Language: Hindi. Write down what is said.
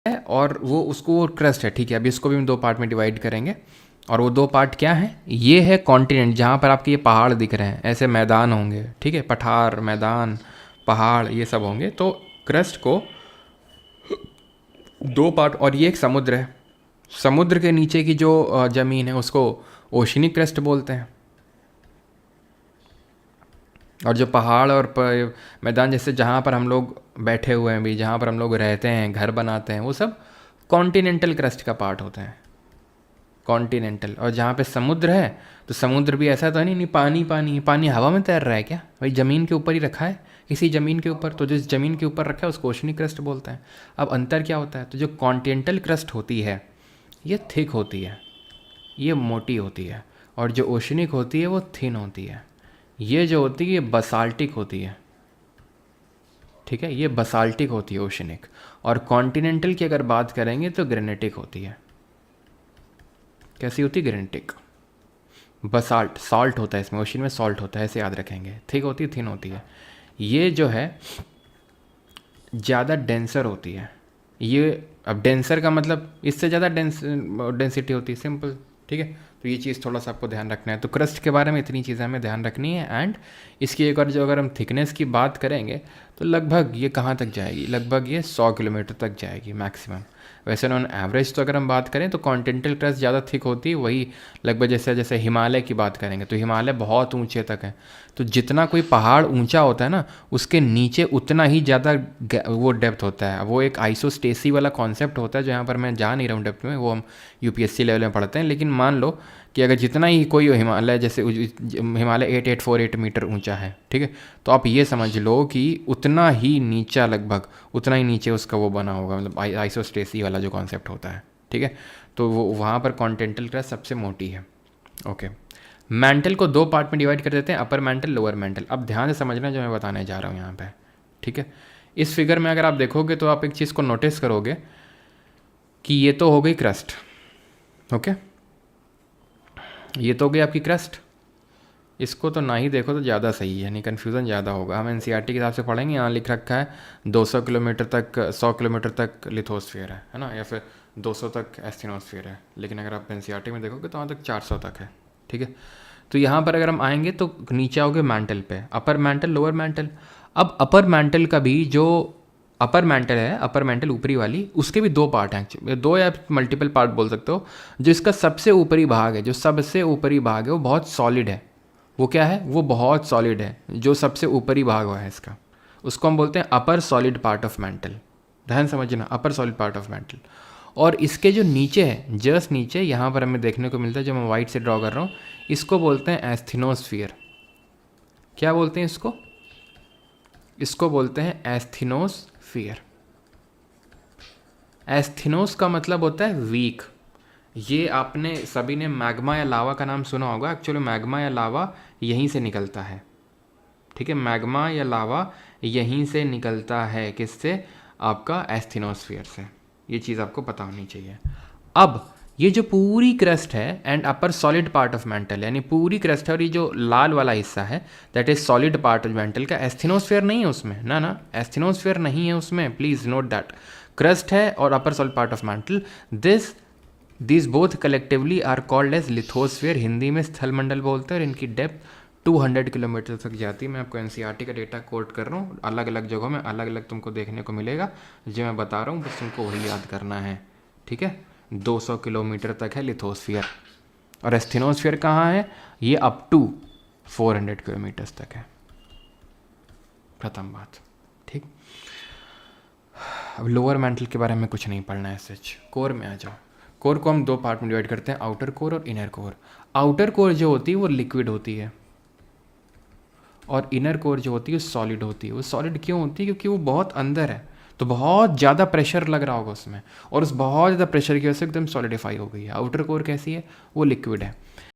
है और वो उसको क्रस्ट है, ठीक है। अभी इसको भी हम दो पार्ट में डिवाइड करेंगे और वो दो पार्ट क्या है, ये है कॉन्टिनेंट जहाँ पर आपके ये पहाड़ दिख रहे हैं, ऐसे मैदान होंगे, ठीक है, पठार मैदान पहाड़ ये सब होंगे। तो क्रस्ट को दो पार्ट, और ये एक समुद्र है, समुद्र के नीचे की जो ज़मीन है उसको ओशनिक क्रस्ट बोलते हैं, और जो पहाड़ और मैदान जैसे जहाँ पर हम लोग बैठे हुए हैं भी, जहाँ पर हम लोग रहते हैं घर बनाते हैं, वो सब कॉन्टिनेंटल क्रस्ट का पार्ट होते हैं, कॉन्टिनेंटल। और जहाँ पे समुद्र है तो समुद्र भी ऐसा तो है नहीं पानी पानी पानी हवा में तैर रहा है क्या भाई, ज़मीन के ऊपर ही रखा है किसी ज़मीन के ऊपर, तो जिस ज़मीन के ऊपर रखा है उसको ओशनिक क्रस्ट बोलते हैं। अब अंतर क्या होता है, तो जो कॉन्टिनेंटल क्रस्ट होती है ये थिक होती है, ये मोटी होती है, और जो ओशनिक होती है वो थिन होती है। ये जो होती है ये बसाल्टिक होती है, ठीक है, ये बसाल्टिक होती है ओशनिक। और कॉन्टिनेंटल की अगर बात करेंगे तो ग्रेनेटिक होती है। कैसी होती है, ग्रेनेटिक। बसाल्ट सॉल्ट होता है इसमें, ओशन में सॉल्ट होता है, ऐसे याद रखेंगे। थिक होती है, थिन होती है। ये जो है ज़्यादा डेंसर होती है। ये अब डेंसर का मतलब इससे ज़्यादा डेंसिटी होती है, सिंपल, ठीक है। तो ये चीज़ थोड़ा सा आपको ध्यान रखना है। तो क्रस्ट के बारे में इतनी चीज़ें हमें ध्यान रखनी है। एंड इसकी एक और जो अगर हम थिकनेस की बात करेंगे तो लगभग ये कहाँ तक जाएगी, लगभग ये 100 किलोमीटर तक जाएगी मैक्सिमम। वैसे ऑन एवरेज तो अगर हम बात करें तो कॉन्टिनेंटल क्रस्ट ज़्यादा थिक होती है, वही लगभग जैसे जैसे हिमालय की बात करेंगे तो हिमालय बहुत ऊंचे तक है। तो जितना कोई पहाड़ ऊंचा होता है ना उसके नीचे उतना ही ज़्यादा वो डेप्थ होता है। वो एक आइसोस्टेसी वाला कॉन्सेप्ट होता है जो यहाँ पर मैं जा नहीं रहा हूँ डेप्थ में, वो हम यूपीएससी लेवल में पढ़ते हैं। लेकिन मान लो कि अगर जितना ही कोई हिमालय जैसे हिमालय 8848 मीटर ऊंचा है, ठीक है, तो आप ये समझ लो कि उतना ही नीचा, लगभग उतना ही नीचे उसका वो बना होगा, मतलब आइसोस्टेसी वाला जो कॉन्सेप्ट होता है, ठीक है। तो वो वहाँ पर कॉन्टिनेंटल क्रस्ट सबसे मोटी है। ओके, मैंटल को दो पार्ट में डिवाइड कर देते हैं, अपर मैंटल लोअर मैंटल। अब ध्यान से समझना जो मैं बताने जा रहा हूँ यहाँ पे, ठीक है। इस फिगर में अगर आप देखोगे तो आप एक चीज़ को नोटिस करोगे कि ये तो हो गई क्रस्ट, ओके, ये तो हो गई आपकी क्रस्ट। इसको तो ना ही देखो तो ज़्यादा सही है, नहीं कन्फ्यूज़न ज़्यादा होगा। हम एनसीईआरटी के हिसाब से पढ़ेंगे, यहाँ लिख रखा है 200 किलोमीटर तक, 100 किलोमीटर तक लिथोस्फीयर है ना, या फिर 200 तक एस्थेनोस्फीयर है। लेकिन अगर आप एनसीईआरटी में देखोगे तो वहाँ तक 400 तक है, ठीक है। तो यहाँ पर अगर हम आएंगे तो नीचे आओगे मैंटल पे, अपर मैंटल लोअर मैंटल। अब अपर मैंटल का भी जो अपर मैंटल है, अपर मैंटल ऊपरी वाली, उसके भी दो पार्ट हैं एक्चुअली, दो या मल्टीपल पार्ट बोल सकते हो। जो इसका सबसे ऊपरी भाग है, जो सबसे ऊपरी भाग है वो बहुत सॉलिड है। वो क्या है, वो बहुत सॉलिड है। जो सबसे ऊपरी भाग है इसका, उसको हम बोलते हैं अपर सॉलिड पार्ट ऑफ मैंटल। ध्यान समझना, अपर सॉलिड पार्ट ऑफ मैंटल। और इसके जो नीचे है, जस्ट नीचे यहाँ पर हमें देखने को मिलता है, जो मैं वाइट से ड्रॉ कर रहा हूँ, इसको बोलते हैं एस्थेनोस्फीयर। क्या बोलते हैं इसको, इसको बोलते हैं एस्थेनोस्फीयर। एस्थेनोस का मतलब होता है वीक। ये आपने सभी ने मैग्मा या लावा का नाम सुना होगा। एक्चुअली मैग्मा या लावा यहीं से निकलता है, ठीक है, मैग्मा या लावा यहीं से निकलता है, किससे, आपका एस्थेनोस्फीयर से। ये चीज़ आपको पता होनी चाहिए। अब ये जो पूरी क्रस्ट है and upper solid part of mental, यानी पूरी क्रस्ट है, और ये जो लाल वाला हिस्सा है that is solid part of mental का, एस्थेनोस्फीयर नहीं है उसमें, ना ना, एस्थेनोस्फीयर नहीं है उसमें, प्लीज नोट दैट। क्रस्ट है और upper solid part of mantle, this both collectively are called as lithosphere. Hindi में स्थल मंडल बोलते हैं, और इनकी डेप्थ 200 किलोमीटर तक जाती है। मैं आपको एनसीईआरटी का डेटा कोट कर रहा हूँ, अलग अलग जगहों में अलग अलग तुमको देखने को मिलेगा। जो मैं बता रहा हूँ बस तुमको वही याद करना है, ठीक है। 200 किलोमीटर तक है लिथोस्फीयर, और एस्थेनोस्फीयर कहाँ है, ये अप टू 400 किलोमीटर्स तक है। प्रथम बात, ठीक। अब लोअर मेंटल के बारे में कुछ नहीं पढ़ना है सच। कोर में आ जाओ। कोर को हम दो पार्ट में डिवाइड करते हैं, आउटर कोर और इनर कोर। आउटर कोर जो होती है वो लिक्विड होती है, और इनर कोर जो होती है सॉलिड होती है। वो सॉलिड क्यों होती है, क्योंकि वो बहुत अंदर है, तो बहुत ज़्यादा प्रेशर लग रहा होगा उसमें, और उस बहुत ज़्यादा प्रेशर की वजह से एकदम सॉलिडिफाई हो गई है। आउटर कोर कैसी है, वो लिक्विड है।